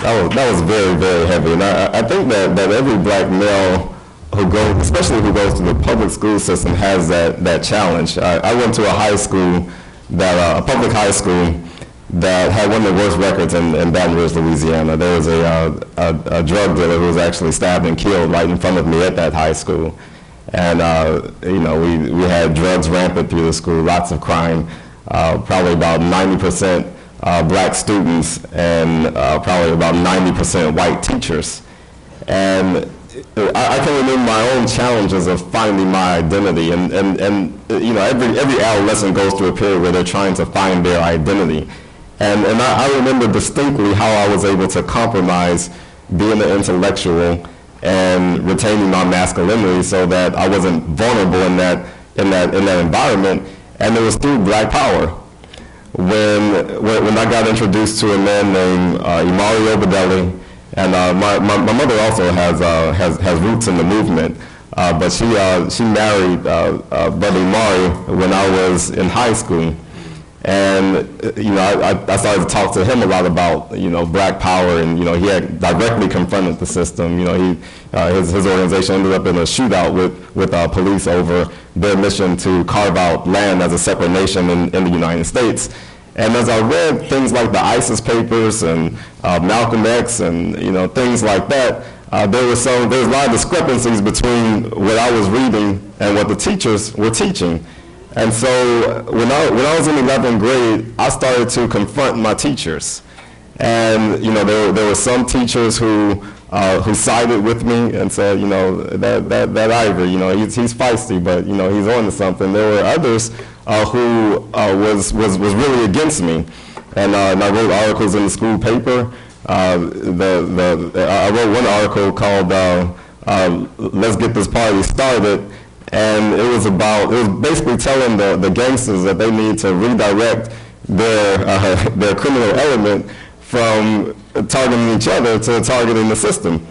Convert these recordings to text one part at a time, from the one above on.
That was very, very heavy, and I think that every black male who goes, especially who goes to the public school system, has that challenge. I went to a high school, a public high school, that had one of the worst records in Baton Rouge, Louisiana. There was a drug dealer who was actually stabbed and killed right in front of me at that high school. And we had drugs rampant through the school, lots of crime, probably about 90% black students, and probably about 90% white teachers. And I can remember my own challenges of finding my identity, and every adolescent goes through a period where they're trying to find their identity. And I remember distinctly how I was able to compromise being an intellectual and retaining my masculinity so that I wasn't vulnerable in that environment. And it was through Black Power. When I got introduced to a man named Imari Obadelli, and my mother also has roots in the movement, but she married Brother Imari when I was in high school. And I started to talk to him a lot about Black Power, and he had directly confronted the system. His organization ended up in a shootout with police over their mission to carve out land as a separate nation in the United States. And as I read things like the ISIS papers and Malcolm X and things like that, there was a lot of discrepancies between what I was reading and what the teachers were teaching. And so when I was in 11th grade, I started to confront my teachers. And there were some teachers who sided with me and said, that Ivory, he's feisty, but he's on to something. There were others who was really against me. And I wrote articles in the school paper. I wrote one article called "Let's Get This Party Started." And it was basically telling the gangsters that they need to redirect their criminal element from targeting each other to targeting the system.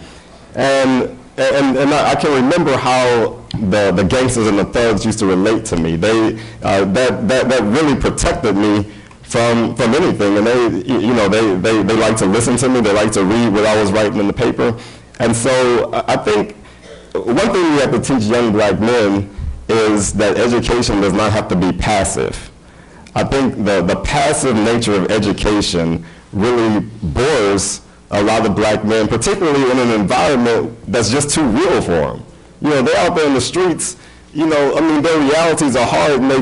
And I can remember how the gangsters and the thugs used to relate to me. That really protected me from anything. And they like to listen to me. They like to read what I was writing in the paper. And so I think one thing we have to teach young black men is that education does not have to be passive. I think the passive nature of education really bores a lot of black men, particularly in an environment that's just too real for them. They're out there in the streets, their realities are hard, and they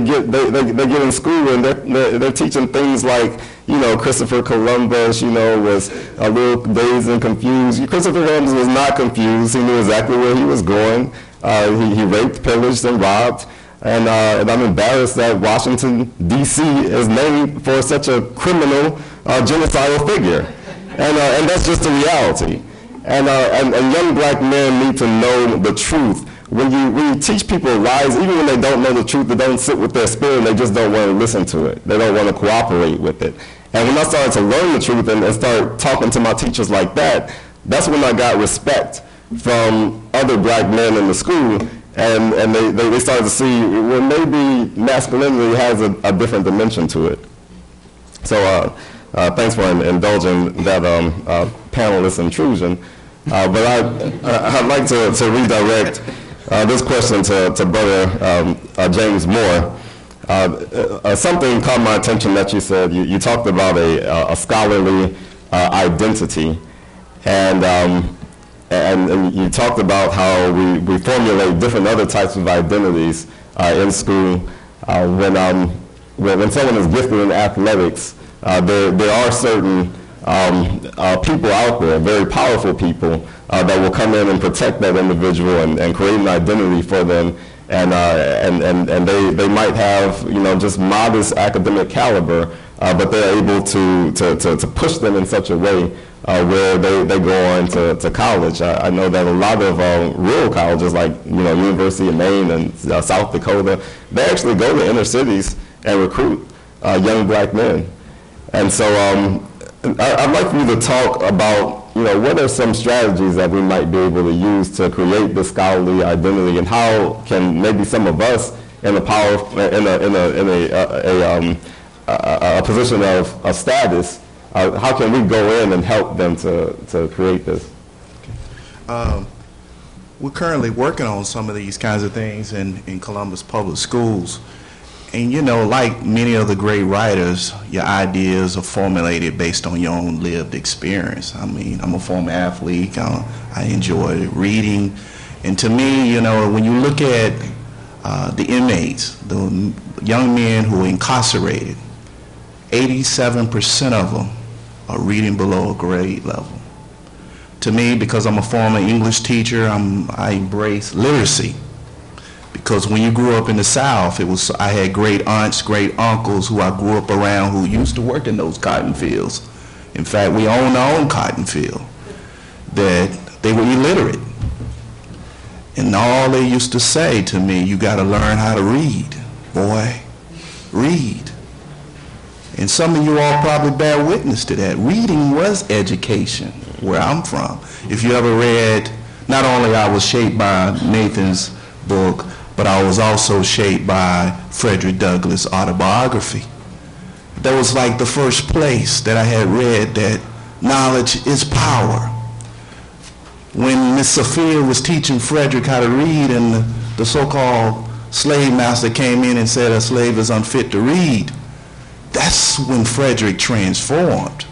get in school and they're teaching things like, Christopher Columbus, was a little dazed and confused. Christopher Columbus was not confused. He knew exactly where he was going. He raped, pillaged, and robbed. And I'm embarrassed that Washington, D.C. is named for such a criminal, genocidal figure. And that's just the reality. And young black men need to know the truth. When you teach people lies, even when they don't know the truth, they don't sit with their spirit, they just don't want to listen to it. They don't want to cooperate with it. And when I started to learn the truth and start talking to my teachers like that, that's when I got respect from other black men in the school. And they started to see, well, maybe masculinity has a different dimension to it. So thanks for indulging that panelist intrusion. But I'd like to redirect this question to Brother James Moore. Something caught my attention that you said. You talked about a scholarly identity, and you talked about how we formulate different other types of identities in school. When someone is gifted in athletics, there are certain people out there, very powerful people, that will come in and protect that individual and create an identity for them, and they might have just modest academic caliber, but they're able to push them in such a way where they go on to college. I know that a lot of rural colleges like University of Maine and South Dakota, they actually go to inner cities and recruit young black men. And so I'd like for you to talk about what are some strategies that we might be able to use to create the scholarly identity, and how can maybe some of us in a position of status How can we go in and help them to create this? We're currently working on some of these kinds of things in Columbus Public Schools. And you know, like many of the great writers, your ideas are formulated based on your own lived experience. I mean, I'm a former athlete. I enjoy reading. And to me, you know, when you look at the inmates, the young men who are incarcerated, 87% of them are reading below a grade level. To me, because I'm a former English teacher, I embrace literacy. Because when you grew up in the South, I had great aunts, great uncles who I grew up around who used to work in those cotton fields. In fact, we owned our own cotton field. That they were illiterate. And all they used to say to me, you got to learn how to read, boy, read. And some of you all probably bear witness to that. Reading was education where I'm from. If you ever read, not only I was shaped by Nathan's book, but I was also shaped by Frederick Douglass' autobiography. That was like the first place that I had read that knowledge is power. When Miss Sophia was teaching Frederick how to read and the so-called slave master came in and said a slave is unfit to read, that's when Frederick transformed.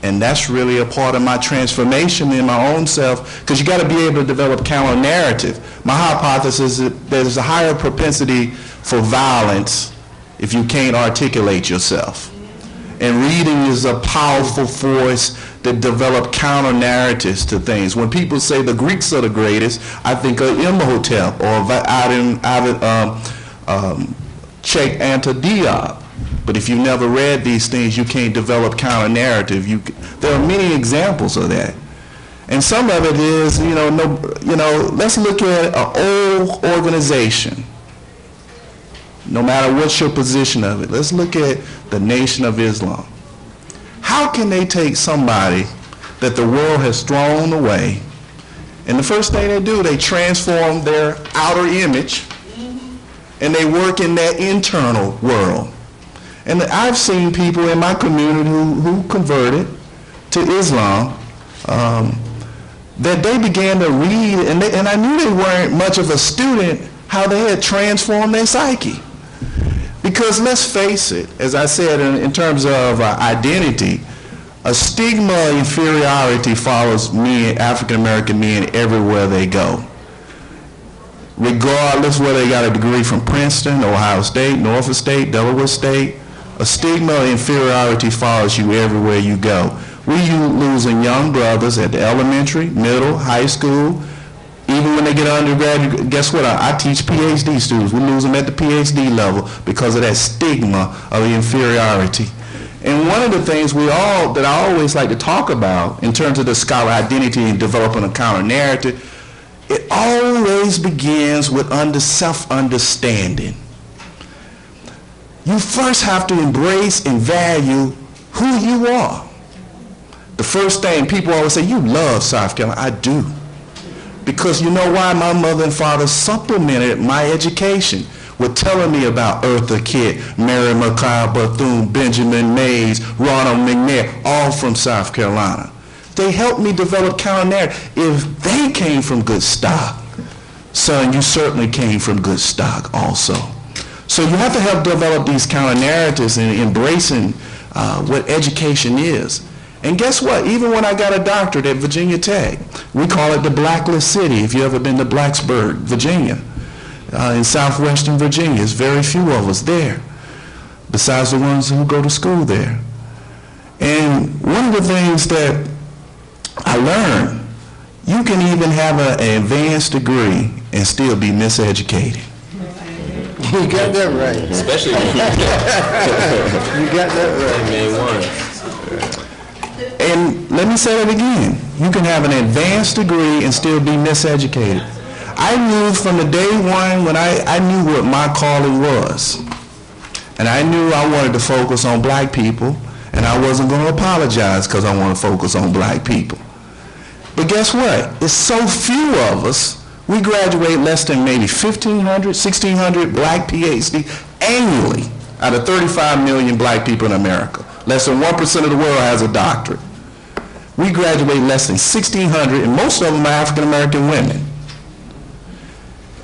And that's really a part of my transformation in my own self, because you got to be able to develop counter-narrative. My hypothesis is that there's a higher propensity for violence if you can't articulate yourself. And reading is a powerful force that develop counter-narratives to things. When people say the Greeks are the greatest, I think of Imhotep or Cheikh Anta Diop. But if you never read these things, you can't develop counter-narrative. There are many examples of that. And some of it is, let's look at an old organization. No matter what's your position of it, let's look at the Nation of Islam. How can they take somebody that the world has thrown away, and the first thing they do, they transform their outer image, and they work in that internal world. And I've seen people in my community who converted to Islam, that they began to read, and I knew they weren't much of a student, how they had transformed their psyche. Because let's face it, as I said, in terms of identity, a stigma of inferiority follows men, African-American men, everywhere they go. Regardless whether they got a degree from Princeton, Ohio State, Norfolk State, Delaware State, a stigma of inferiority follows you everywhere you go. We losing young brothers at the elementary, middle, high school, even when they get undergraduate. Guess what? I teach PhD students. We lose them at the PhD level because of that stigma of inferiority. And one of the things that I always like to talk about in terms of the scholar identity and developing a counter-narrative, it always begins with self-understanding. You first have to embrace and value who you are. The first thing, people always say, you love South Carolina. I do. Because you know why? My mother and father supplemented my education with telling me about Eartha Kitt, Mary McLeod Bethune, Benjamin Mays, Ronald McNair, all from South Carolina. They helped me develop counter-narrative. If they came from good stock, son, you certainly came from good stock also. So you have to help develop these counter-narratives and embracing what education is. And guess what? Even when I got a doctorate at Virginia Tech, we call it the Blacklist City. If you've ever been to Blacksburg, Virginia, in southwestern Virginia, there's very few of us there, besides the ones who go to school there. And one of the things that I learned, you can even have an advanced degree and still be miseducated. You got that right. Especially when you got that right. Main one. And let me say that again. You can have an advanced degree and still be miseducated. I knew from the day one when I knew what my calling was. And I knew I wanted to focus on black people, and I wasn't going to apologize because I want to focus on black people. But guess what? It's so few of us. We graduate less than maybe 1,500, 1,600 black PhD annually out of 35 million black people in America. Less than 1% of the world has a doctorate. We graduate less than 1,600, and most of them are African-American women.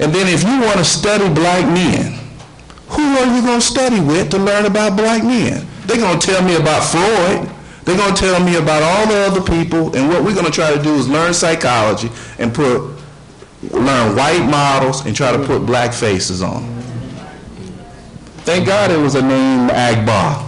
And then if you want to study black men, who are you going to study with to learn about black men? They're going to tell me about Freud. They're going to tell me about all the other people, and what we're going to try to do is learn psychology and learn white models and try to put black faces on them. Thank God it was a name Agbar.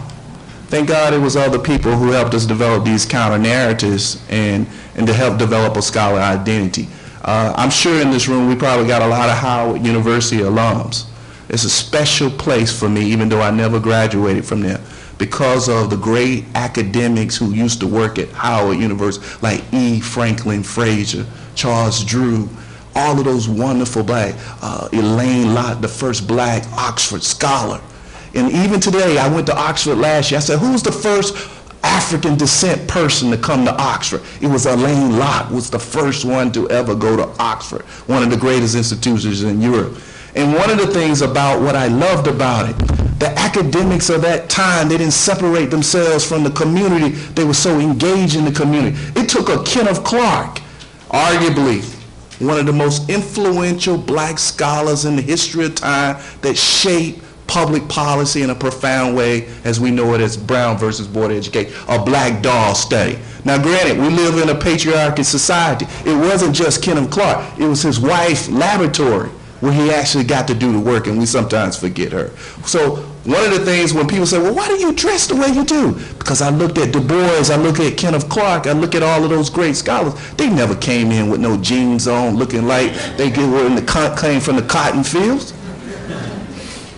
Thank God it was other people who helped us develop these counter-narratives and to help develop a scholar identity. I'm sure in this room we probably got a lot of Howard University alums. It's a special place for me, even though I never graduated from there, because of the great academics who used to work at Howard University, like E. Franklin Frazier, Charles Drew, all of those wonderful black, Elaine Lott, the first black Oxford scholar. And even today, I went to Oxford last year. I said, who's the first African descent person to come to Oxford? It was Elaine Lott, was the first one to ever go to Oxford, one of the greatest institutions in Europe. And one of the things about what I loved about it, the academics of that time, they didn't separate themselves from the community. They were so engaged in the community. It took a Kenneth Clark, arguably one of the most influential black scholars in the history of time, that shaped public policy in a profound way as we know it as Brown versus Board of Education, a black doll study. Now granted, we live in a patriarchal society. It wasn't just Kenneth Clark. It was his wife, Laboratory, where he actually got to do the work, and we sometimes forget her. So one of the things when people say, well, why do you dress the way you do? Because I looked at Du Bois, I look at Kenneth Clark, I look at all of those great scholars. They never came in with no jeans on, looking like they came from the cotton fields.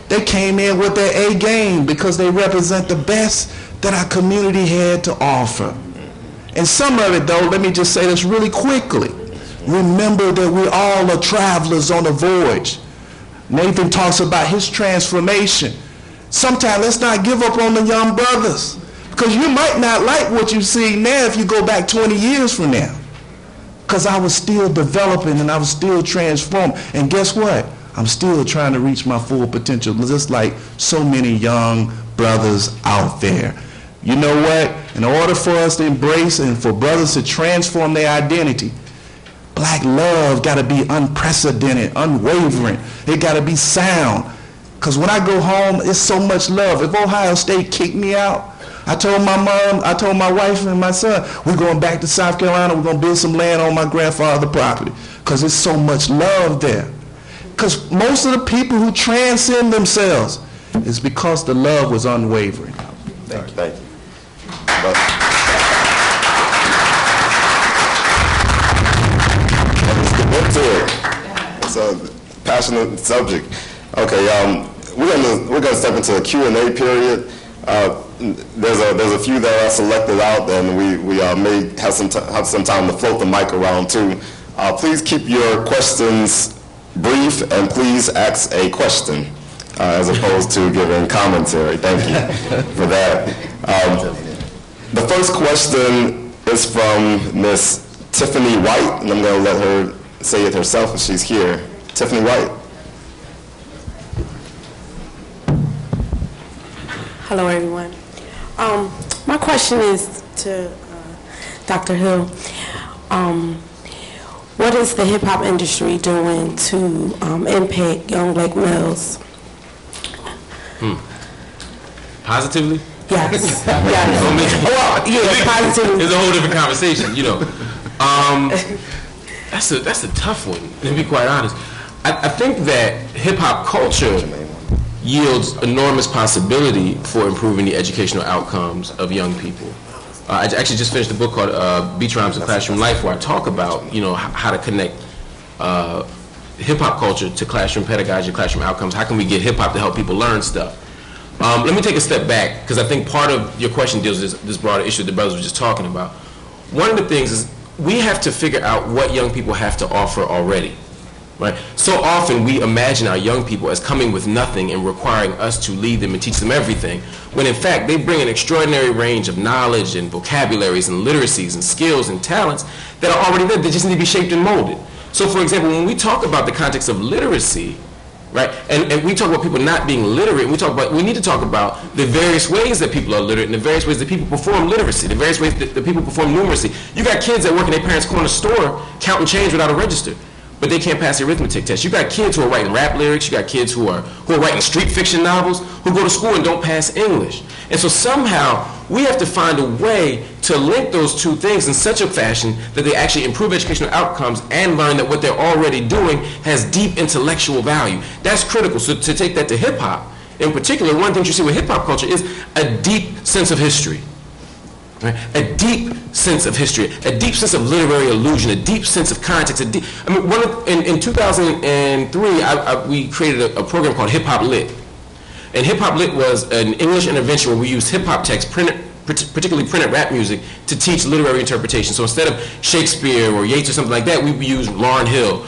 They came in with their A game because they represent the best that our community had to offer. And some of it, though, let me just say this really quickly. Remember that we all are travelers on a voyage. Nathan talks about his transformation. Sometimes let's not give up on the young brothers, because you might not like what you see now if you go back 20 years from now. Because I was still developing and I was still transforming. And guess what? I'm still trying to reach my full potential, just like so many young brothers out there. You know what? In order for us to embrace and for brothers to transform their identity, black love got to be unprecedented, unwavering. It got to be sound. Because when I go home, it's so much love. If Ohio State kicked me out, I told my mom, I told my wife and my son, we're going back to South Carolina, we're going to build some land on my grandfather's property. Because there's so much love there. Because most of the people who transcend themselves is because the love was unwavering. Thank you. Thank you. Let's get into it. It's a passionate subject. Okay, we're gonna step into a Q&A period. There's a few that are selected out, and we may have some time to float the mic around too. Please keep your questions brief, and please ask a question as opposed to giving commentary. Thank you for that. The first question is from Miss Tiffany White, and I'm going to let her say it herself if she's here. Tiffany White. Hello, everyone. My question is to Dr. Hill. What is the hip-hop industry doing to impact young black males? Positively? Yes. Yes. Well, yeah, positively. It's a whole different conversation, you know. That's a tough one, to be quite honest. I think that hip-hop culture yields enormous possibility for improving the educational outcomes of young people. I actually just finished a book called Beach Rhymes and Classroom Life, where I talk about, you know, how to connect hip-hop culture to classroom pedagogy, classroom outcomes. How can we get hip-hop to help people learn stuff? Let me take a step back, because I think part of your question deals with this broader issue that the brothers were just talking about. One of the things is we have to figure out what young people have to offer already. Right? So often we imagine our young people as coming with nothing and requiring us to lead them and teach them everything, when in fact they bring an extraordinary range of knowledge and vocabularies and literacies and skills and talents that are already there. They just need to be shaped and molded. So for example, when we talk about the context of literacy, right? And we talk about people not being literate. We need to talk about the various ways that people are literate and the various ways that people perform literacy, the various ways that people perform numeracy. You got kids that work in their parents' corner store counting change without a register, but they can't pass the arithmetic test. You got kids who are writing rap lyrics. You got kids who are writing street fiction novels, who go to school and don't pass English. And so somehow we have to find a way to link those two things in such a fashion that they actually improve educational outcomes and learn that what they're already doing has deep intellectual value. That's critical. So to take that to hip hop, in particular, one of the things you see with hip hop culture is a deep sense of history. Right? A deep sense of history, a deep sense of literary illusion, a deep sense of context. In 2003, we created a program called Hip Hop Lit. And Hip Hop Lit was an English intervention where we used hip hop text, particularly printed rap music, to teach literary interpretation. So instead of Shakespeare or Yeats or something like that, we used Lauryn Hill,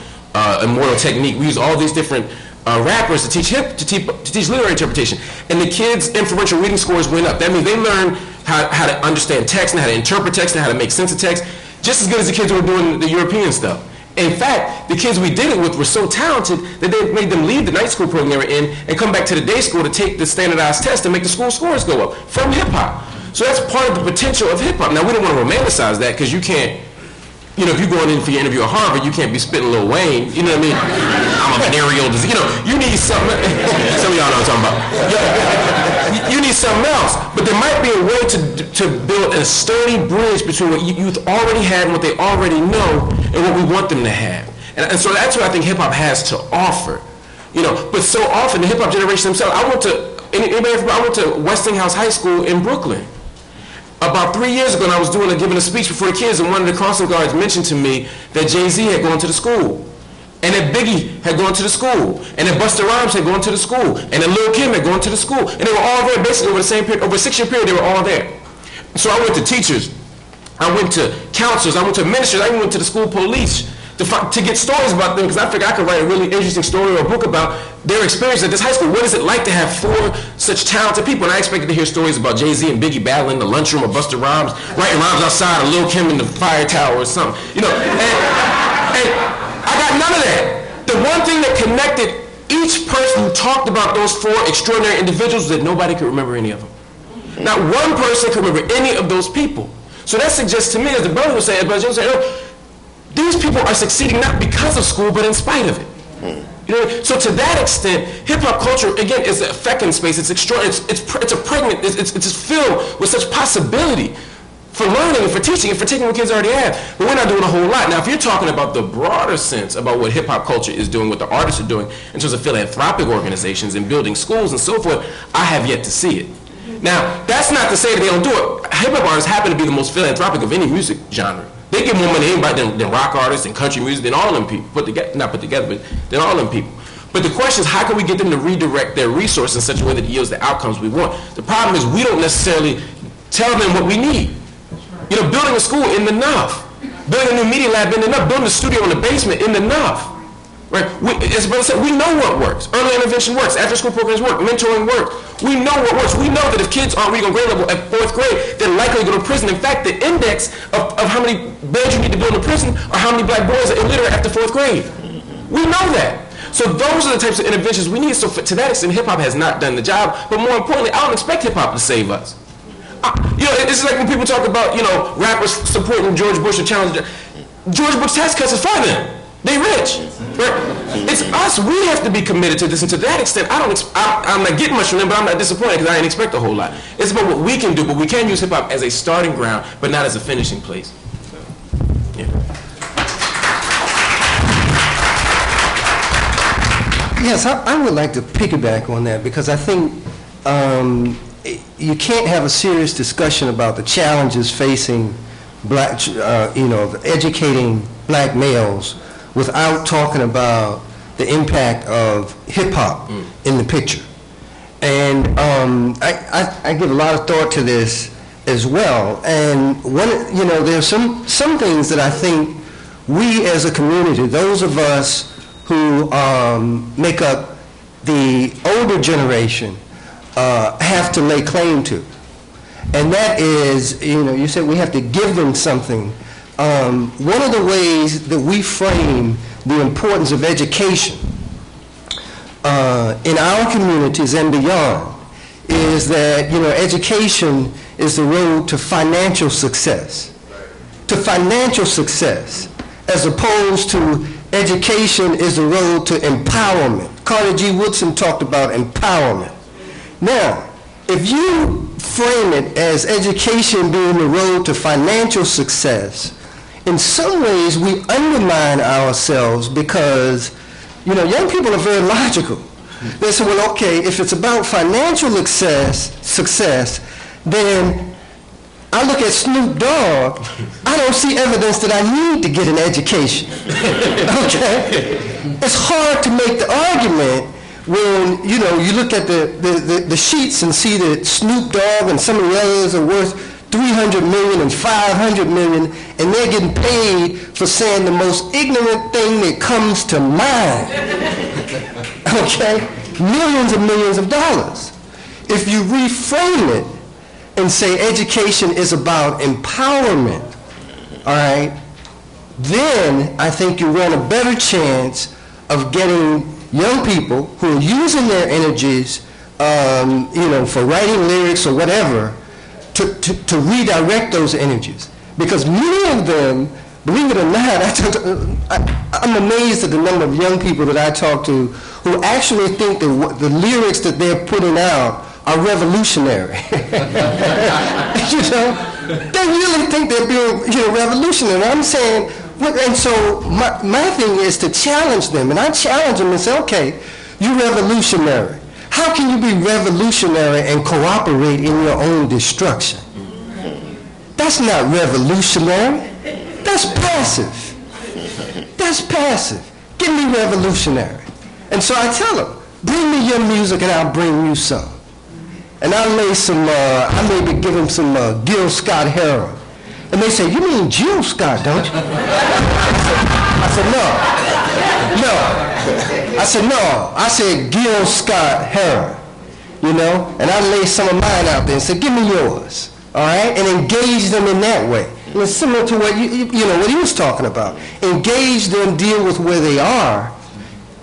Immortal Technique. We used all these different rappers to teach literary interpretation. And the kids' inferential reading scores went up. That means they learned how to understand text and how to interpret text and how to make sense of text, just as good as the kids who were doing the European stuff. In fact, the kids we did it with were so talented that they made them leave the night school program they were in and come back to the day school to take the standardized test and make the school scores go up from hip-hop. So that's part of the potential of hip-hop. Now, we don't want to romanticize that because you can't, if you're going in for your interview at Harvard, you can't be spitting Lil Wayne, you know what I mean? I'm a venereal disease. You need something. Some of y'all know what I'm talking about. You need something else. But there might be a way to build a sturdy bridge between what youth already have and what they already know and what we want them to have. And so that's what I think hip-hop has to offer. But so often the hip-hop generation themselves, I went to Westinghouse High School in Brooklyn. About 3 years ago, and I was giving a speech before the kids, and one of the crossing guards mentioned to me that Jay-Z had gone to the school, and that Biggie had gone to the school, and that Busta Rhymes had gone to the school, and that Lil Kim had gone to the school, and they were all there basically over the same period, over a 6-year period, they were all there. So I went to teachers, I went to counselors, I went to ministers, I even went to the school police to get stories about them, because I figured I could write a really interesting story or a book about their experience at this high school. What is it like to have 4 such talented people? And I expected to hear stories about Jay-Z and Biggie battling in the lunchroom, or Busta Rhymes writing rhymes outside, or Lil Kim in the fire tower or something. And I got none of that. The one thing that connected each person who talked about those 4 extraordinary individuals was that nobody could remember any of them. Not one person could remember any of those people. So that suggests to me, as the brother was saying, these people are succeeding not because of school, but in spite of it. So to that extent, hip-hop culture, again, is a fecund space. It's extraordinary. It's filled with such possibility for learning and for teaching and for taking what kids already have. But we're not doing a whole lot. Now, if you're talking about the broader sense about what hip-hop culture is doing, what the artists are doing in terms of philanthropic organizations and building schools and so forth, I have yet to see it. Now, that's not to say that they don't do it. Hip-hop artists happen to be the most philanthropic of any music genre. They get more money than rock artists and country music, than all them people, not put together, but than all them people. But the question is, how can we get them to redirect their resources in such a way that it yields the outcomes we want? The problem is we don't necessarily tell them what we need. Building a school isn't enough. Building a new media lab isn't enough. Building a studio in the basement isn't enough. Right? As brother said, we know what works. Early intervention works. After-school programs work. Mentoring works. We know what works. We know that if kids aren't reading on grade level at 4th grade, they're likely to go to prison. In fact, the index of how many beds you need to build in a prison are how many black boys are illiterate after 4th grade. We know that. So those are the types of interventions we need. So to that extent, hip-hop has not done the job. But more importantly, I don't expect hip-hop to save us. It's like when people talk about, rappers supporting George Bush or challenging. George Bush tax cuts is for them. They rich, right? It's us. We have to be committed to this, and to that extent, I'm not getting much from them, but I'm not disappointed because I didn't expect a whole lot. It's about what we can do, but we can use hip hop as a starting ground, but not as a finishing place. Yeah. Yes, I would like to piggyback on that because I think you can't have a serious discussion about the challenges facing black, educating black males without talking about the impact of hip-hop in the picture. And I give a lot of thought to this as well. And there's some things that I think we as a community, those of us who make up the older generation, have to lay claim to. And that is, you said we have to give them something. One of the ways that we frame the importance of education in our communities and beyond is that, education is the road to financial success. To financial success, as opposed to education is the road to empowerment. Carter G. Woodson talked about empowerment. Now, if you frame it as education being the road to financial success, in some ways we undermine ourselves because, young people are very logical. They say, well, okay, if it's about financial success, then I look at Snoop Dogg, I don't see evidence that I need to get an education. Okay? It's hard to make the argument when, you look at the sheets and see that Snoop Dogg and some of the others are worth $300 million and $500 million, and they're getting paid for saying the most ignorant thing that comes to mind. Okay? Millions and millions of dollars. If you reframe it and say education is about empowerment, all right, then I think you run a better chance of getting young people who are using their energies, for writing lyrics or whatever, to redirect those energies. Because many of them, believe it or not, I'm amazed at the number of young people that I talk to who actually think that the lyrics that they're putting out are revolutionary. They really think they're being revolutionary. And I'm saying, and so my thing is to challenge them. And I challenge them and say, okay, you're revolutionary. How can you be revolutionary and cooperate in your own destruction? That's not revolutionary. That's passive. That's passive. Give me revolutionary. And so I tell them, bring me your music and I'll bring you some. And I'll lay some, I maybe give them some Gil Scott Heron. And they say, you mean Jill Scott, don't you? I said, no. I said, no. I said Gil Scott Heron, and I lay some of mine out there and said, give me yours, all right? And engage them in that way. And it's similar to what, what he was talking about. Engage them, deal with where they are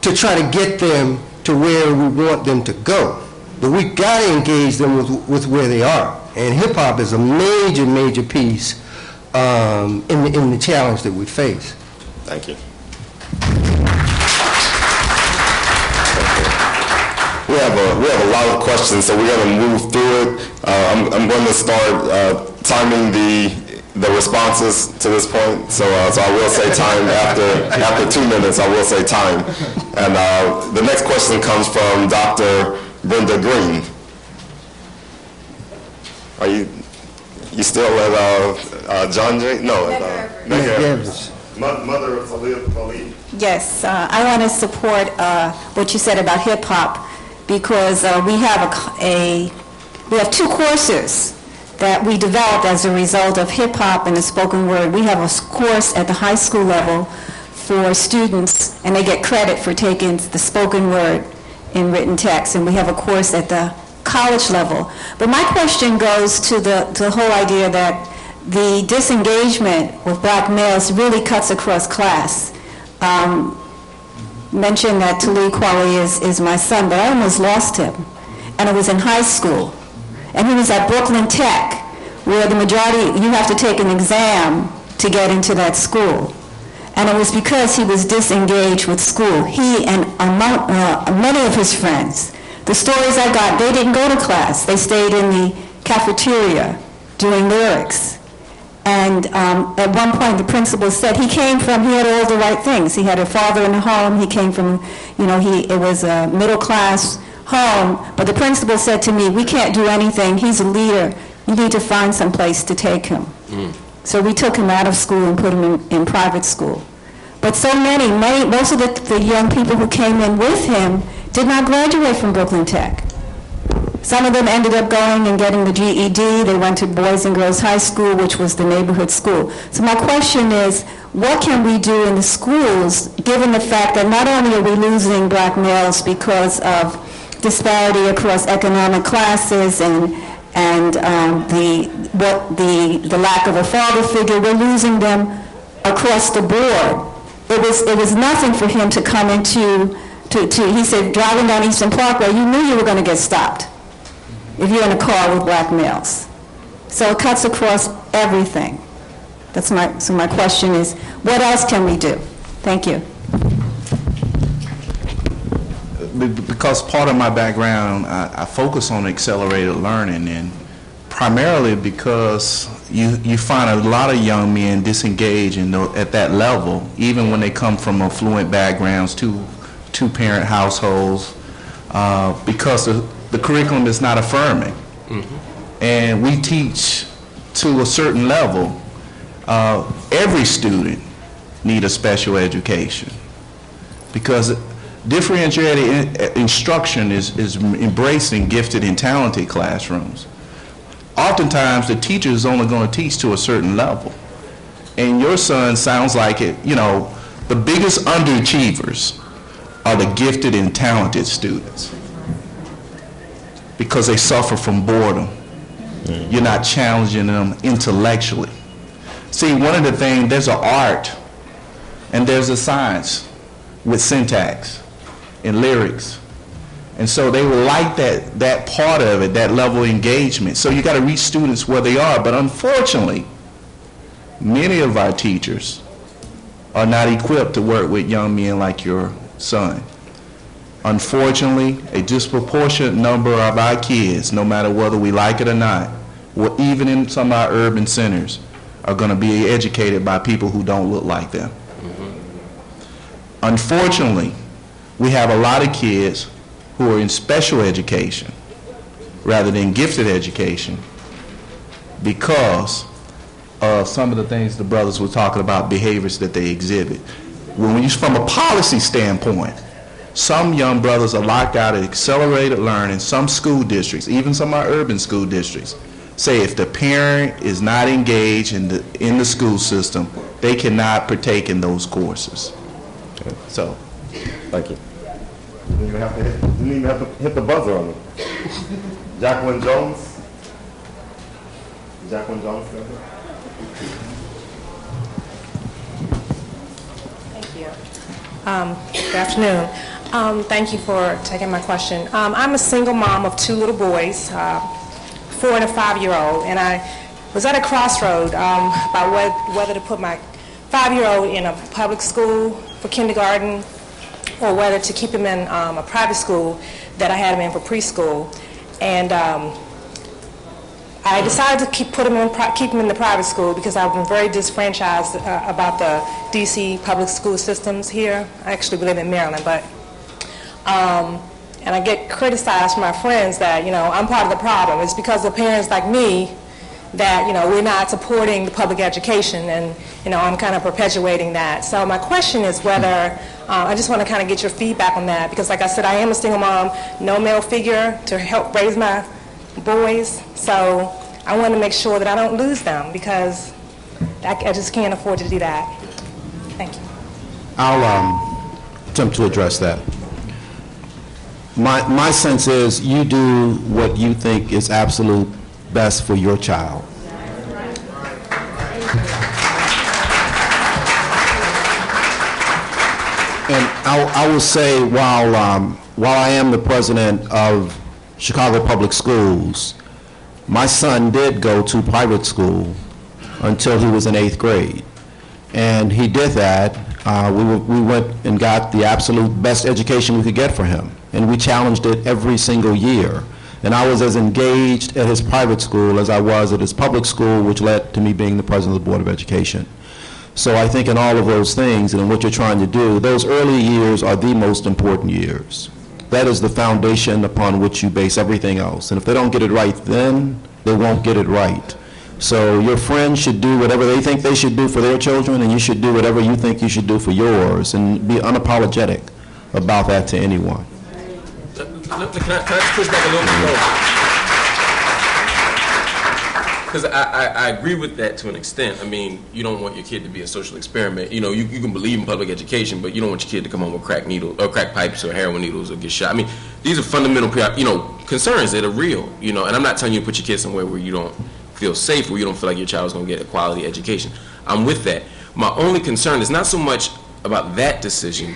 to try to get them to where we want them to go. But we got to engage them with where they are. And hip-hop is a major, major piece in the challenge that we face. Thank you. We have a lot of questions, so we're going to move through it. I'm going to start timing the responses to this point. So I will say time after 2 minutes. I will say time. And the next question comes from Dr. Brenda Green. Are you still at John Jay? No, at Evers. Mother of Khalid. Yes, I want to support what you said about hip hop because we have two courses that we developed as a result of hip hop and the spoken word. We have a course at the high school level for students, and they get credit for taking the spoken word in written text, and we have a course at the college level. But my question goes to the whole idea that the disengagement with black males really cuts across class. Mentioned that Talib Kweli is my son, but I almost lost him. And it was in high school. And he was at Brooklyn Tech, where the majority, you have to take an exam to get into that school. And it was because he was disengaged with school. He and many of his friends. The stories I got, they didn't go to class. They stayed in the cafeteria doing lyrics. And at one point, the principal said he had all the right things. He had a father in the home. He came from, it was a middle-class home. But the principal said to me, we can't do anything. He's a leader. You need to find some place to take him. So we took him out of school and put him in private school. But so most of the young people who came in with him did not graduate from Brooklyn Tech. Some of them ended up going and getting the GED. They went to Boys and Girls High School, which was the neighborhood school. So my question is, what can we do in the schools, given the fact that not only are we losing black males because of disparity across economic classes and the lack of a father figure, we're losing them across the board. It was nothing for him to come into he said, driving down Eastern Parkway, you knew you were going to get stopped if you're in a car with black males. So it cuts across everything. So my question is, what else can we do? Thank you. Because part of my background, I focus on accelerated learning, and primarily because you find a lot of young men disengage at that level, even when they come from affluent backgrounds, two-parent households, because the curriculum is not affirming. Mm-hmm. And we teach to a certain level. Every student needs a special education, because differentiated instruction is embracing gifted and talented classrooms. Oftentimes, the teacher is only going to teach to a certain level. And your son sounds like it, the biggest underachievers are the gifted and talented students, because they suffer from boredom. Mm-hmm. You're not challenging them intellectually. See, one of the things, there's an art and there's a science with syntax and lyrics. And so they will like that part of it, that level of engagement. So you got to reach students where they are. But unfortunately, many of our teachers are not equipped to work with young men like your son. Unfortunately, a disproportionate number of our kids, no matter whether we like it or not, or even in some of our urban centers, are going to be educated by people who don't look like them. Mm-hmm. Unfortunately, we have a lot of kids who are in special education rather than gifted education because of some of the things the brothers were talking about, behaviors that they exhibit. From a policy standpoint, some young brothers are locked out of accelerated learning. Some school districts, even some of our urban school districts, say if the parent is not engaged in the school system, they cannot partake in those courses. Okay. So, thank you. You didn't even have to hit the buzzer on me. Jacqueline Jones. Jacqueline Jones. Thank you. Good afternoon. Thank you for taking my question. I'm a single mom of two little boys. 4 and a 5-year-old, and I was at a crossroad about whether to put my 5-year-old in a public school for kindergarten or whether to keep him in a private school that I had him in for preschool. And I decided to keep him in the private school because I've been very disfranchised about the D.C. public school systems here. I actually live in Maryland, but and I get criticized from my friends that, I'm part of the problem. It's because of parents like me that, we're not supporting the public education, and, I'm kind of perpetuating that. So my question is whether, I just want to kind of get your feedback on that, because like I said, I am a single mom, no male figure to help raise my boys, so I want to make sure that I don't lose them, because I just can't afford to do that. Thank you. I'll attempt to address that. My sense is you do what you think is absolute best for your child. And I will say, while I am the president of Chicago Public Schools, my son did go to private school until he was in 8th grade. And he did that. We went and got the absolute best education we could get for him. And we challenged it every single year. And I was as engaged at his private school as I was at his public school, which led to me being the president of the Board of Education. So I think in all of those things and in what you're trying to do, those early years are the most important years. That is the foundation upon which you base everything else. And if they don't get it right then, they won't get it right. So your friends should do whatever they think they should do for their children, and you should do whatever you think you should do for yours, and be unapologetic about that to anyone. Can I push back a little bit more? Because I agree with that to an extent. I mean, you don't want your kid to be a social experiment. You can believe in public education, but you don't want your kid to come home with crack needles or crack pipes or heroin needles or get shot. I mean, these are fundamental, concerns that are real. And I'm not telling you to put your kid somewhere where you don't feel safe, where you don't feel like your child's going to get a quality education. I'm with that. My only concern is not so much about that decision,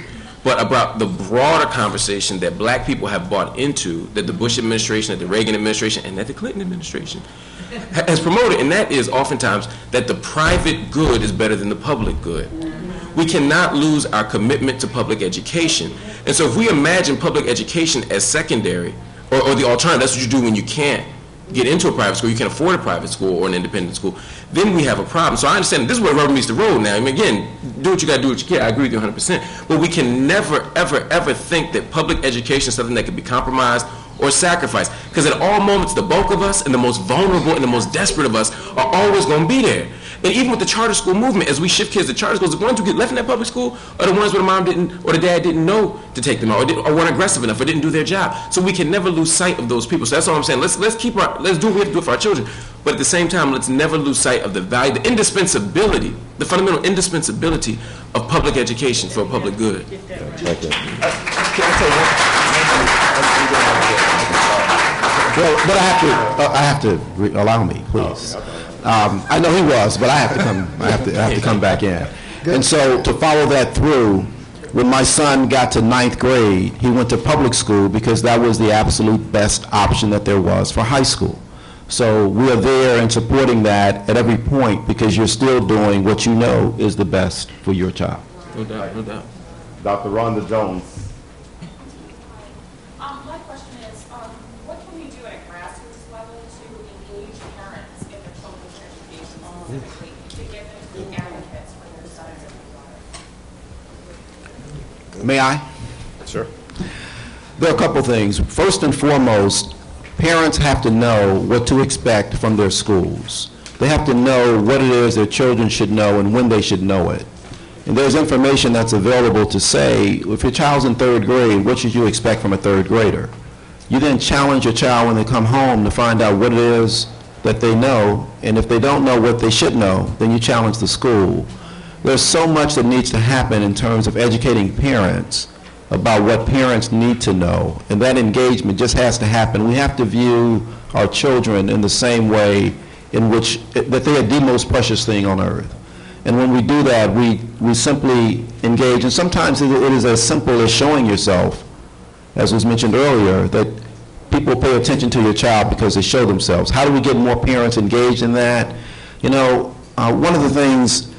but about the broader conversation that black people have bought into, that the Bush administration, that the Reagan administration, and that the Clinton administration has promoted, and that is oftentimes that the private good is better than the public good. We cannot lose our commitment to public education. And so if we imagine public education as secondary, or the alternative, that's what you do when you can't get into a private school, you can't afford a private school or an independent school, then we have a problem. So I understand this is where rubber meets the road now. I mean, again, do what you got to do what you can. I agree with you 100%. But we can never, ever, ever think that public education is something that can be compromised or sacrificed. Because at all moments, the bulk of us and the most vulnerable and the most desperate of us are always going to be there. And even with the charter school movement, as we shift kids to charter schools, the ones who get left in that public school are the ones where the mom didn't or the dad didn't know to take them out, or weren't aggressive enough, or didn't do their job. So we can never lose sight of those people. So that's all I'm saying. Let's do what we have to do for our children. But at the same time, let's never lose sight of the value, the indispensability, the fundamental indispensability of public education for a public good. Thank you. Well, but I have to allow me, please. I know he was, but I have to come. I have to come back in. And so to follow that through, when my son got to 9th grade, he went to public school because that was the absolute best option that there was for high school. So we are there and supporting that at every point because you're still doing what you know is the best for your child. No doubt, no doubt. Dr. Rhonda Jones. My question is, what can we do at a grassroots level to engage parents in their children's education specifically to get them to be advocates for their sons and daughters? May I? Sure. There are a couple things. First and foremost, parents have to know what to expect from their schools. They have to know what it is their children should know and when they should know it. And there's information that's available to say, if your child's in 3rd grade, what should you expect from a 3rd grader? You then challenge your child when they come home to find out what it is that they know, and if they don't know what they should know, then you challenge the school. There's so much that needs to happen in terms of educating parents about what parents need to know, and that engagement just has to happen. We have to view our children in the same way in which that they are the most precious thing on earth. And when we do that, we simply engage, and sometimes it is as simple as showing yourself, as was mentioned earlier, that people pay attention to your child because they show themselves. How do we get more parents engaged in that? You know, one of the things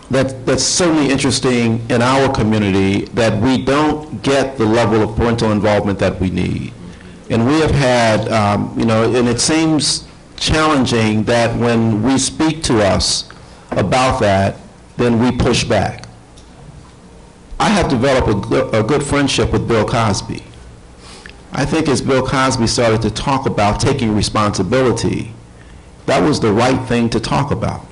that's certainly interesting in our community, that we don't get the level of parental involvement that we need. And we have had, you know, and it seems challenging that when we speak to us about that, then we push back. I have developed a good friendship with Bill Cosby. I think as Bill Cosby started to talk about taking responsibility, that was the right thing to talk about.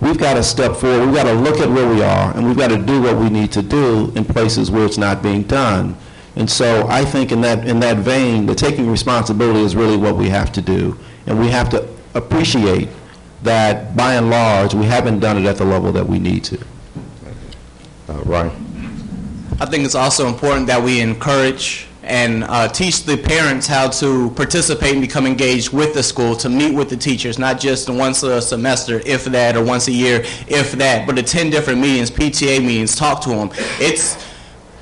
We've got to step forward, we've got to look at where we are, and we've got to do what we need to do in places where it's not being done. And so I think in that vein, the taking responsibility is really what we have to do. And we have to appreciate that, by and large, we haven't done it at the level that we need to. Ryan. I think it's also important that we encourage and teach the parents how to participate and become engaged with the school, to meet with the teachers, not just once a semester, if that, or once a year, if that, but attend different meetings, PTA meetings, talk to them. It's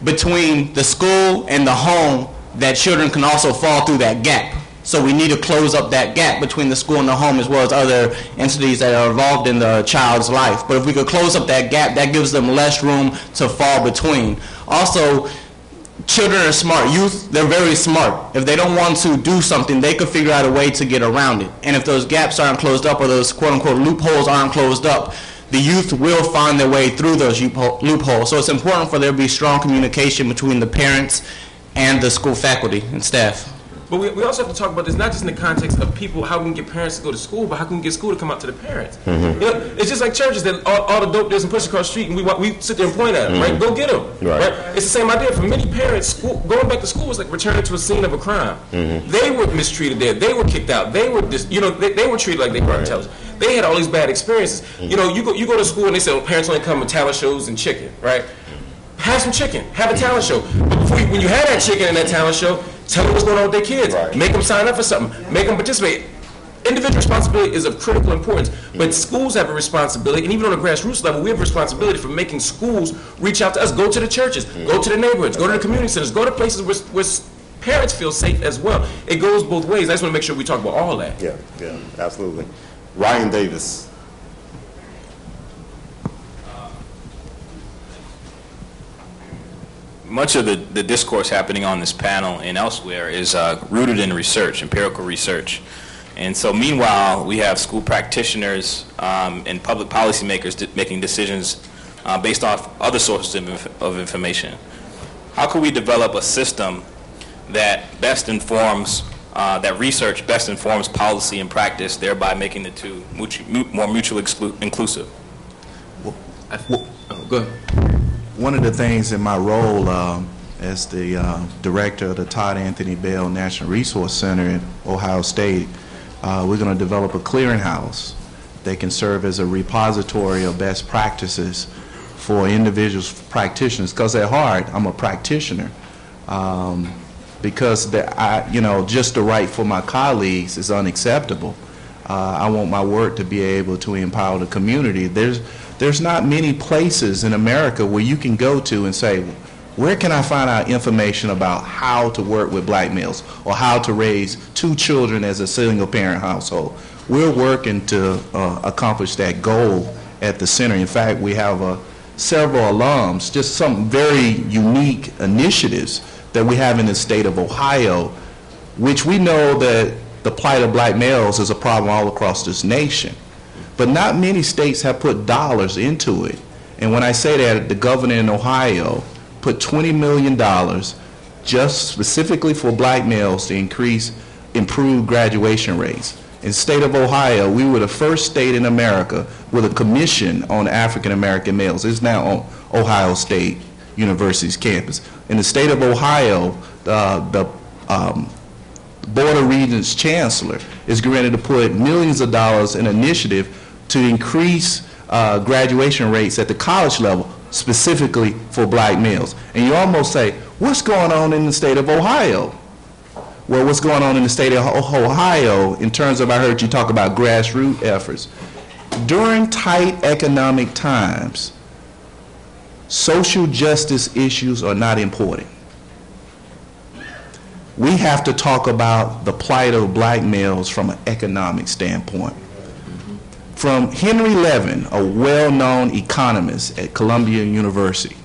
between the school and the home that children can also fall through that gap. So we need to close up that gap between the school and the home, as well as other entities that are involved in the child's life. But if we could close up that gap, that gives them less room to fall between. Also, children are smart. Youth, they're very smart. If they don't want to do something, they could figure out a way to get around it. And if those gaps aren't closed up, or those quote-unquote loopholes aren't closed up, the youth will find their way through those loopholes. So it's important for there to be strong communication between the parents and the school faculty and staff. But we also have to talk about this not just in the context of people, how we can get parents to go to school, but how can we get school to come out to the parents? Mm-hmm. You know, it's just like churches that all the dope dealers and push across the street, and we sit there and point at them, right? Go get them, right? It's the same idea. For many parents, going back to school is like returning to a scene of a crime. Mm-hmm. They were mistreated there. They were kicked out. They were they were treated like they were intelligent. They had all these bad experiences. Mm-hmm. You know, you go to school and they say, well, parents only come with talent shows and chicken, right? Have some chicken. Have a talent show. But when you have that chicken and that talent show, tell them what's going on with their kids. Right. Make them sign up for something. Make them participate. individual responsibility is of critical importance, but schools have a responsibility, and even on a grassroots level, we have a responsibility for making schools reach out to us, go to the churches, go to the neighborhoods, go to the community centers, go to places where parents feel safe as well. It goes both ways. I just want to make sure we talk about all that. Yeah, absolutely. Ryan Davis. Much of the discourse happening on this panel and elsewhere is rooted in research, empirical research. And so meanwhile, we have school practitioners and public policymakers making decisions based off other sources of information. How can we develop a system that best informs, that research best informs policy and practice, thereby making the two more mutually inclusive? Go ahead. One of the things in my role as the director of the Todd Anthony Bell National Resource Center at Ohio State, we're going to develop a clearinghouse that can serve as a repository of best practices for individuals, practitioners, because at heart, I'm a practitioner. Because just the right for my colleagues is unacceptable. I want my work to be able to empower the community. There's not many places in America where you can go to and say, where can I find out information about how to work with black males or how to raise 2 children as a single parent household? We're working to accomplish that goal at the center. In fact, we have several alums, just some very unique initiatives that we have in the state of Ohio, which we know that the plight of black males is a problem all across this nation. But not many states have put dollars into it. And when I say that, the governor in Ohio put $20 million just specifically for black males to improve graduation rates. In the state of Ohio, we were the first state in America with a commission on African American males. It's now on Ohio State University's campus. In the state of Ohio, the Board of Regents Chancellor is granted to put millions of dollars in an initiative to increase graduation rates at the college level, specifically for black males. And you almost say, what's going on in the state of Ohio? Well, what's going on in the state of Ohio in terms of, I heard you talk about grassroots efforts. During tight economic times, social justice issues are not important. We have to talk about the plight of black males from an economic standpoint. From Henry Levin, a well-known economist at Columbia University,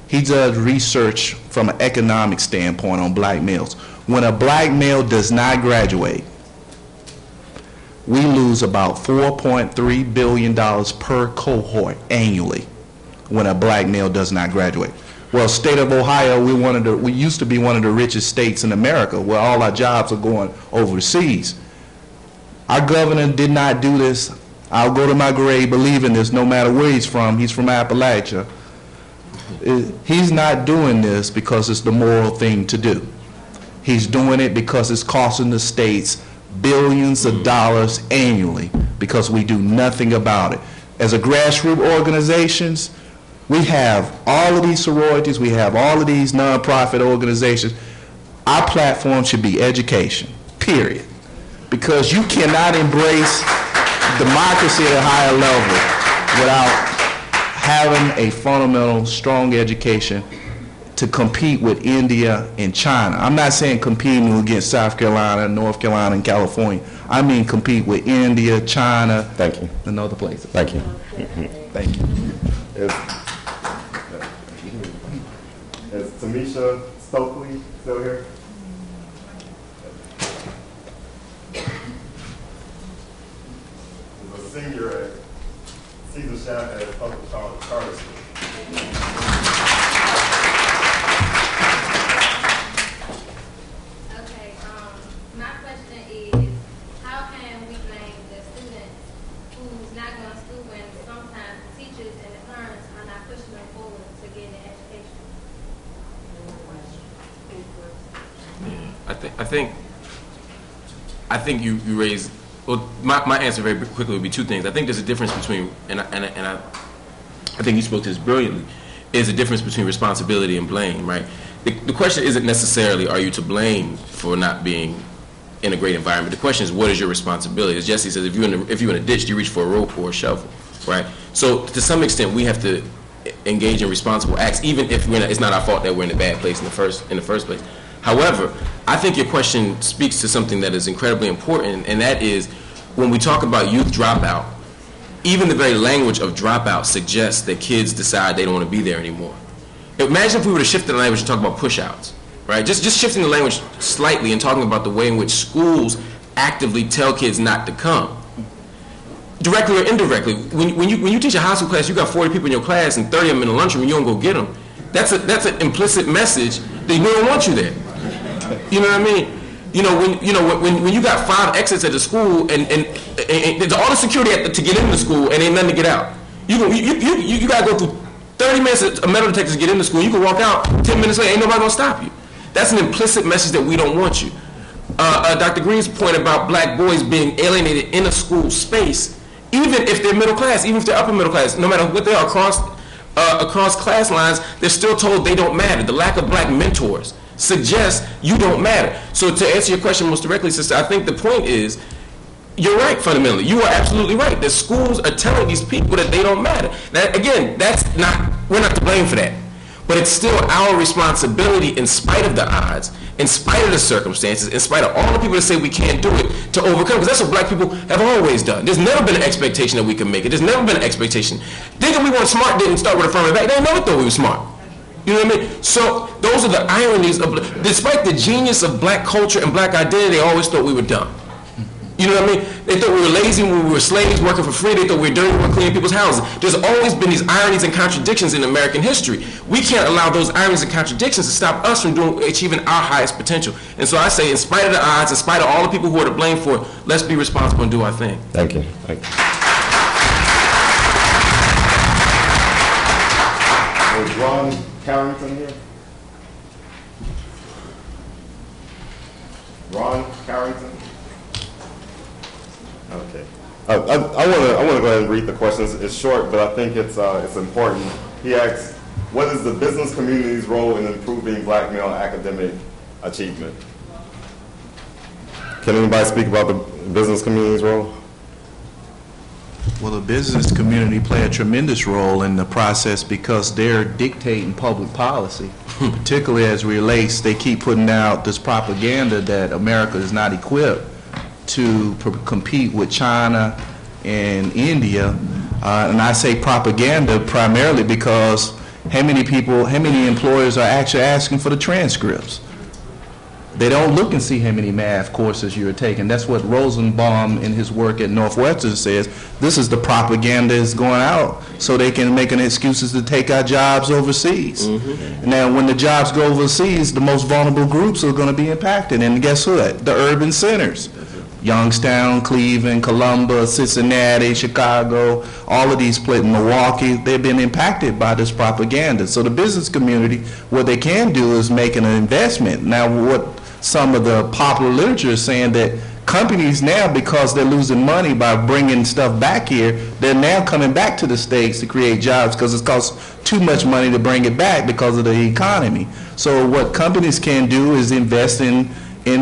he does research from an economic standpoint on black males. When a black male does not graduate, we lose about $4.3 billion per cohort annually when a black male does not graduate. Well, state of Ohio, we used to be one of the richest states in America where all our jobs are going overseas. Our governor did not do this. I'll go to my grave believing this no matter where he's from. He's from Appalachia. He's not doing this because it's the moral thing to do. He's doing it because it's costing the states billions of dollars annually because we do nothing about it. As a grassroots organizations, we have all of these sororities, we have all of these nonprofit organizations. Our platform should be education, period. Because you cannot embrace democracy at a higher level without having a fundamental, strong education to compete with India and China. I'm not saying competing against South Carolina, North Carolina, and California. I mean compete with India, China, Thank you. and other places. Thank you. Thank you. Is Tamisha Stokely still here? She's a senior at Caesar Shattuck Public Charter School. Okay, my question is, how can we blame the student who's not going to school when sometimes the teachers and the parents are not pushing them forward to get an education? I think you raised, well, my answer very quickly would be 2 things. I think there's a difference between, and I think you spoke to this brilliantly, is a difference between responsibility and blame, right? The question isn't necessarily, are you to blame for not being in a great environment. The question is, what is your responsibility? As Jesse says, if you're in a ditch, you reach for a rope or a shovel, right? So to some extent, we have to engage in responsible acts, even if it's not our fault that we're in a bad place in the first place. However, I think your question speaks to something that is incredibly important, and that is when we talk about youth dropout, even the very language of dropout suggests that kids decide they don't want to be there anymore. Imagine if we were to shift the language and talk about push-outs, right? Just shifting the language slightly and talking about the way in which schools actively tell kids not to come. Directly or indirectly, when you teach a high school class, you got 40 people in your class and 30 of them in the lunchroom and you don't go get them. That's an implicit message that they don't want you there. You know what I mean? When you got 5 exits at the school and there's all the security to get into the school and ain't nothing to get out. You got to go through 30 minutes of metal detectors to get into school. You can walk out 10 minutes later, ain't nobody gonna stop you. That's an implicit message that we don't want you. Dr. Green's point about black boys being alienated in a school space, even if they're middle class, even if they're upper middle class, no matter what they are across class lines, they're still told they don't matter. The lack of black mentors suggests you don't matter. So to answer your question most directly, sister, I think the point is, you're right fundamentally. You are absolutely right. The schools are telling these people that they don't matter. Now, again, we're not to blame for that. But it's still our responsibility, in spite of the odds, in spite of the circumstances, in spite of all the people that say we can't do it, to overcome. Because that's what black people have always done. There's never been an expectation that we can make it. There's never been an expectation. Thinking we weren't smart didn't start with affirmative action. They never thought we were smart. You know what I mean? So those are the ironies of, despite the genius of black culture and black identity, they always thought we were dumb. You know what I mean? They thought we were lazy when we were slaves working for free. They thought we were dirty when we were cleaning people's houses. There's always been these ironies and contradictions in American history. We can't allow those ironies and contradictions to stop us from achieving our highest potential. And so I say, in spite of the odds, in spite of all the people who are to blame for it, let's be responsible and do our thing. Thank you. Thank you. Is Ron Carrington here? Ron Carrington? Okay. I want to go ahead and read the questions. It's short, but I think it's important. He asks, what is the business community's role in improving black male academic achievement? Can anybody speak about the business community's role? Well, the business community play a tremendous role in the process because they're dictating public policy, particularly as relates, they keep putting out this propaganda that America is not equipped to compete with China and India. And I say propaganda primarily because how many employers are actually asking for the transcripts? They don't look and see how many math courses you're taking. That's what Rosenbaum in his work at Northwestern says. This is the propaganda is going out so they can make an excuses to take our jobs overseas. Mm-hmm. Now, when the jobs go overseas, the most vulnerable groups are going to be impacted. And guess what? The urban centers. Youngstown, Cleveland, Columbus, Cincinnati, Chicago, all of these places, Milwaukee, they've been impacted by this propaganda. So the business community, what they can do is make an investment. Now, what some of the popular literature is saying that companies now, because they're losing money by bringing stuff back here, they're now coming back to the States to create jobs because it costs too much money to bring it back because of the economy. So what companies can do is invest in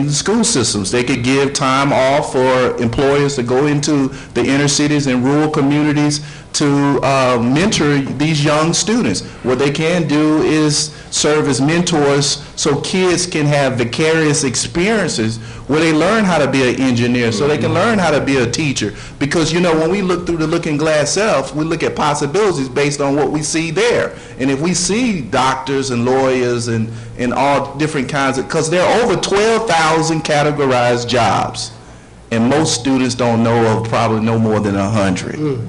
school systems. They could give time off for employers to go into the inner cities and rural communities to mentor these young students. What they can do is serve as mentors so kids can have vicarious experiences where they learn how to be an engineer, so they can learn how to be a teacher. Because, you know, when we look through the looking glass self, we look at possibilities based on what we see there. And if we see doctors and lawyers and all different kinds of, because there are over 12,000 categorized jobs, and most students don't know of probably no more than 100.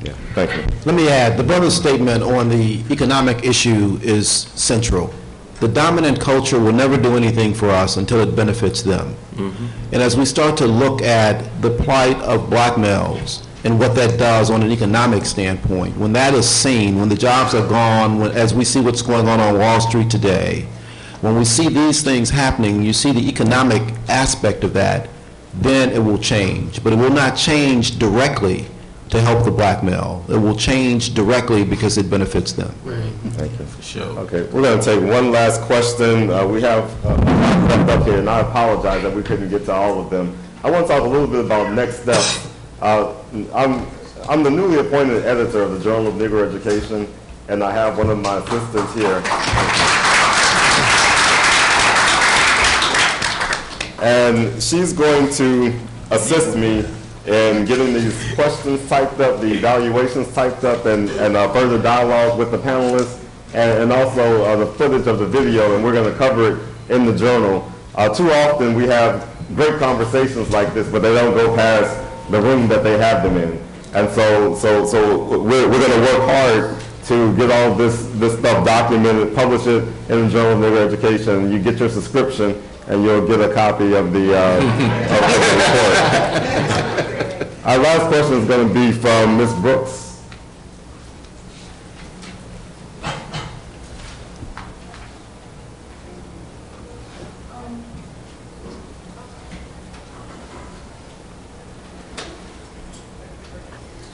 Yeah, thank you. Let me add, the brother's statement on the economic issue is central. The dominant culture will never do anything for us until it benefits them. Mm-hmm. And as we start to look at the plight of black males and what that does on an economic standpoint, when that is seen, when the jobs are gone, as we see what's going on Wall Street today, when we see these things happening, you see the economic aspect of that, then it will change. But it will not change directly to help the black male. It will change directly because it benefits them. Right. Thank you. For sure. Okay, we're going to take one last question. We have a lot left up here, and I apologize that we couldn't get to all of them. I want to talk a little bit about next steps. I'm the newly appointed editor of the Journal of Negro Education, and I have one of my assistants here. And she's going to assist me in getting these questions typed up, the evaluations typed up, and further dialogue with the panelists, and also the footage of the video, and we're going to cover it in the journal. Too often we have great conversations like this, but they don't go past the room that they have them in. And so we're going to work hard to get all this stuff documented, publish it in the Journal of Negro Education. You get your subscription, and you'll get a copy of the report. Our last question is going to be from Ms. Brooks.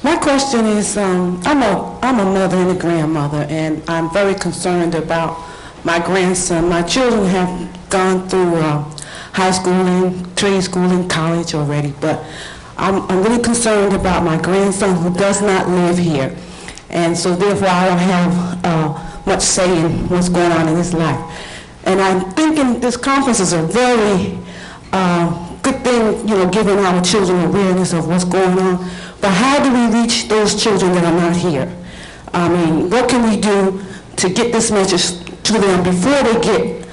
My question is, I'm a mother and a grandmother, and I'm very concerned about my grandson. My children have gone through high school and trade school and college already, but I'm really concerned about my grandson who does not live here. And so therefore I don't have much say in what's going on in his life. And I'm thinking this conference is a very good thing, giving our children awareness of what's going on. But how do we reach those children that are not here? I mean, what can we do to get this message to them before they get,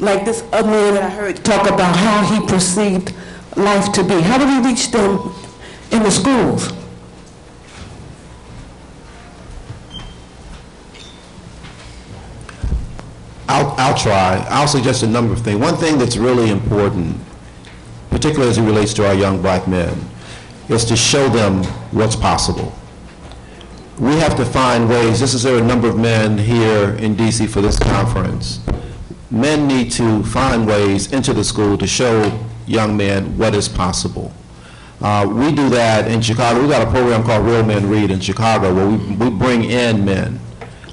like this other man that I heard talk about how he perceived life to be? How do we reach them in the schools? I'll try. I'll suggest a number of things. One thing that's really important, particularly as it relates to our young black men, is to show them what's possible. We have to find ways. There are a number of men here in D.C. for this conference. Men need to find ways into the school to show young men what is possible. We do that in Chicago. We've got a program called Real Men Read in Chicago where we bring in men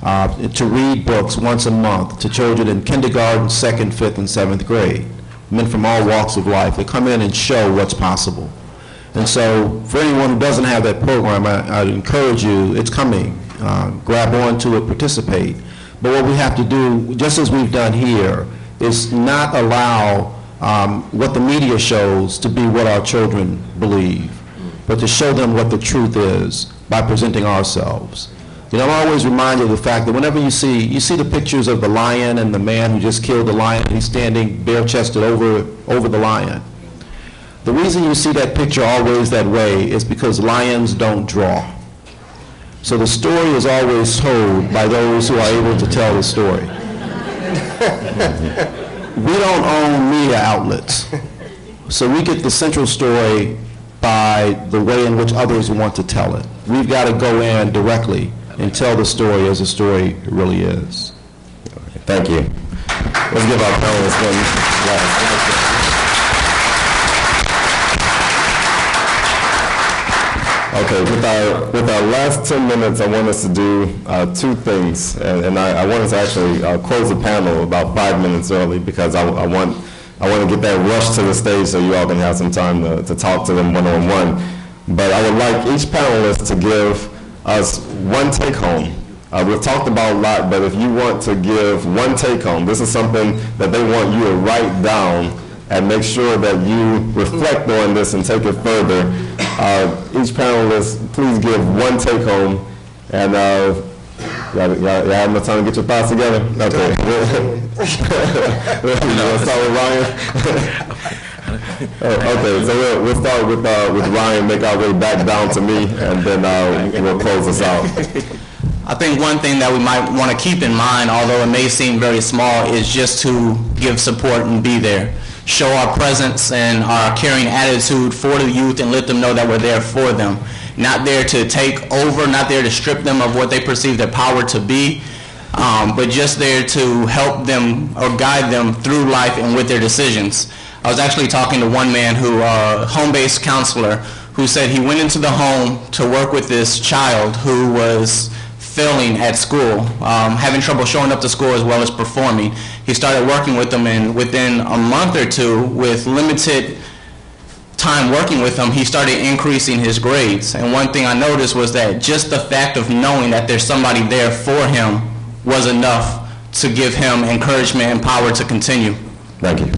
to read books once a month to children in kindergarten, 2nd, 5th, and 7th grade. Men from all walks of life. They come in and show what's possible. And so for anyone who doesn't have that program, I'd encourage you, it's coming. Grab onto it, participate. But what we have to do, just as we've done here, is not allow what the media shows to be what our children believe, but to show them what the truth is by presenting ourselves. I'm always reminded of the fact that whenever you see the pictures of the lion and the man who just killed the lion, he's standing bare-chested over the lion. The reason you see that picture always that way is because lions don't draw. So the story is always told by those who are able to tell the story. We don't own media outlets, so we get the central story by the way in which others want to tell it. We've got to go in directly and tell the story as the story really is. Thank you. Let's give our panelists one last. Okay, with our last 10 minutes, I want us to do two things, and I want us to actually close the panel about 5 minutes early because I want to get that rush to the stage so you all can have some time to talk to them one-on-one. But I would like each panelist to give us one take-home. We've talked about a lot, but if you want to give one take-home, this is something that they want you to write down and make sure that you reflect on this and take it further. Each panelist, please give one take-home, and you have enough time to get your thoughts together? Okay. Let's start with Ryan. Okay, so we'll start with Ryan, make our way back down to me, and then we'll close us out. I think one thing that we might want to keep in mind, although it may seem very small, is just to give support and be there. Show our presence and our caring attitude for the youth and let them know that we're there for them. Not there to take over, not there to strip them of what they perceive their power to be, but just there to help them or guide them through life and with their decisions. I was actually talking to one man who, a home-based counselor, who said he went into the home to work with this child who was failing at school, having trouble showing up to school as well as performing. He started working with them, and within a month or two, with limited time working with him, he started increasing his grades. And one thing I noticed was that just the fact of knowing that there's somebody there for him was enough to give him encouragement and power to continue. Thank you.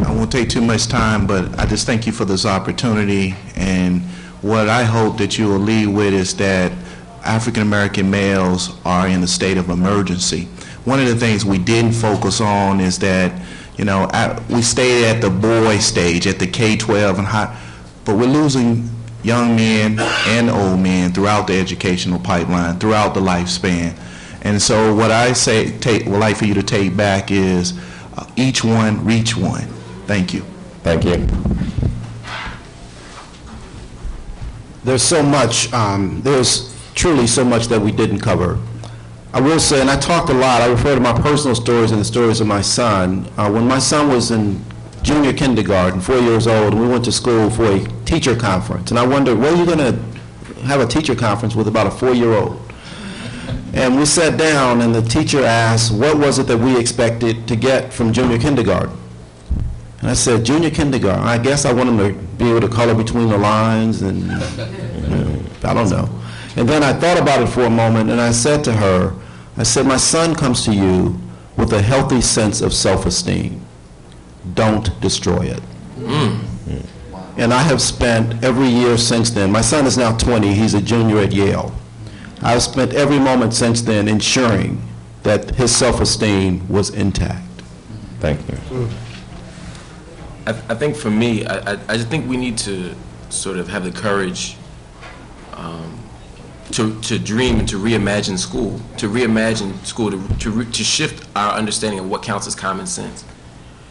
I won't take too much time, but I just thank you for this opportunity. And what I hope that you will lead with is that African American males are in a state of emergency. One of the things we didn't focus on is that, you know, we stayed at the boy stage, at the K-12 and high, but we're losing young men and old men throughout the educational pipeline, throughout the lifespan. And so what I say, would like for you to take back is each one, reach one. Thank you. Thank you. There's so much, there's truly so much that we didn't cover. I will say, and I talked a lot, I refer to my personal stories and the stories of my son. When my son was in junior kindergarten, 4 years old, and we went to school for a teacher conference. And I wondered, where are you going to have a teacher conference with about a 4-year-old? And we sat down, and the teacher asked, what was it that we expected to get from junior kindergarten? And I said, junior kindergarten, I guess I want them to be able to color between the lines, and I don't know. And then I thought about it for a moment, and I said to her, I said, my son comes to you with a healthy sense of self-esteem. Don't destroy it. And I have spent every year since then, my son is now 20, he's a junior at Yale. I've spent every moment since then ensuring that his self-esteem was intact. Thank you. I think for me, I just think we need to sort of have the courage to dream and to reimagine school, to shift our understanding of what counts as common sense.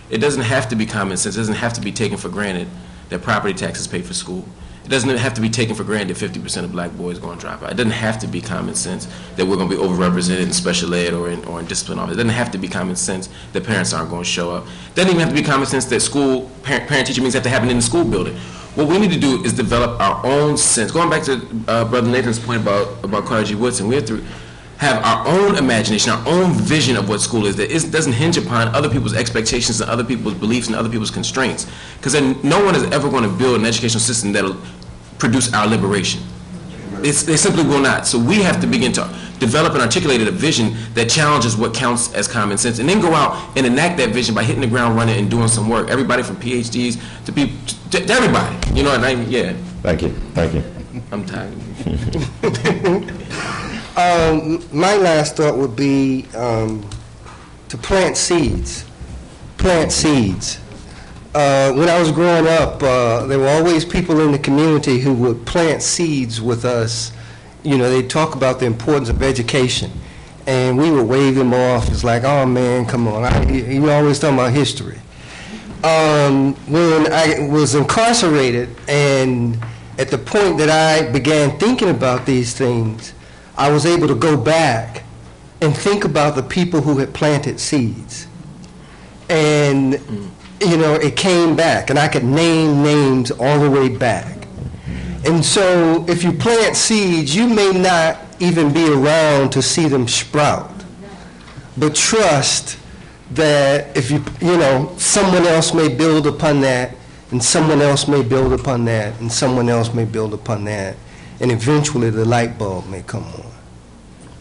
It doesn't have to be common sense. It doesn't have to be taken for granted that property taxes pay for school. It doesn't have to be taken for granted that 50% of black boys go on dropout. It doesn't have to be common sense that we're going to be overrepresented in special ed or in discipline office. It doesn't have to be common sense that parents aren't going to show up. It doesn't even have to be common sense that school parent-teacher meetings have to happen in the school building. What we need to do is develop our own sense. Going back to Brother Nathan's point about Carter G. Woodson, we have to have our own imagination, our own vision of what school is, that it doesn't hinge upon other people's expectations and other people's beliefs and other people's constraints. Because then no one is ever going to build an educational system that will produce our liberation. They simply will not. So we have to begin to develop and articulate a vision that challenges what counts as common sense, and then go out and enact that vision by hitting the ground running and doing some work. Everybody from PhDs to people, to everybody. You know, and yeah. Thank you. Thank you. I'm tired. My last thought would be to plant seeds. Plant seeds. When I was growing up, there were always people in the community who would plant seeds with us. You know, they'd talk about the importance of education, and we would wave them off. It's like, oh man, come on. You always talking about history. When I was incarcerated, and at the point that I began thinking about these things, I was able to go back and think about the people who had planted seeds. And, you know, it came back, and I could name names all the way back. And so if you plant seeds, you may not even be around to see them sprout. But trust that if you know, someone else may build upon that, and someone else may build upon that, and someone else may build upon that, and eventually the light bulb may come on.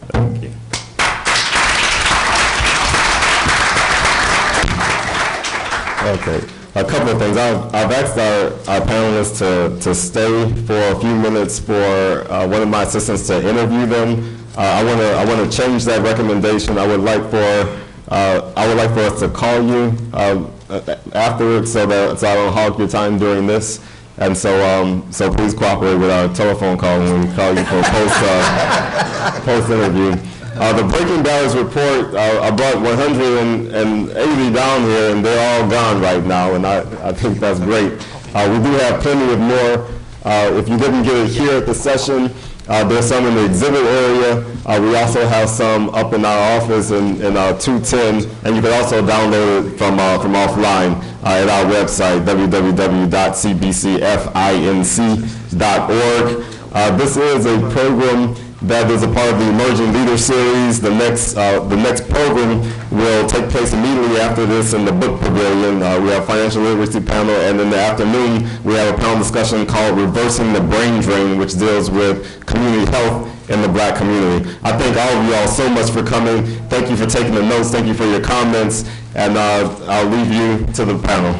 Thank you. Okay, a couple of things. I've asked our panelists to stay for a few minutes for one of my assistants to interview them. I want to change that recommendation. I would like for us to call you afterwards, so I don't hog your time during this. And so please cooperate with our telephone call when we call you for post interview. The Breaking Barriers report, I brought 180 down here, and they're all gone right now, and I think that's great. We do have plenty of more. If you didn't get it here at the session, there's some in the exhibit area. We also have some up in our office in 210, and you can also download it from offline at our website, www.cbcfinc.org. This is a program that is a part of the Emerging Leader Series. The next program will take place immediately after this in the book pavilion. We have a financial literacy panel, and in the afternoon, we have a panel discussion called Reversing the Brain Drain, which deals with community health in the black community. I thank all of you all so much for coming. Thank you for taking the notes. Thank you for your comments, and I'll leave you to the panel.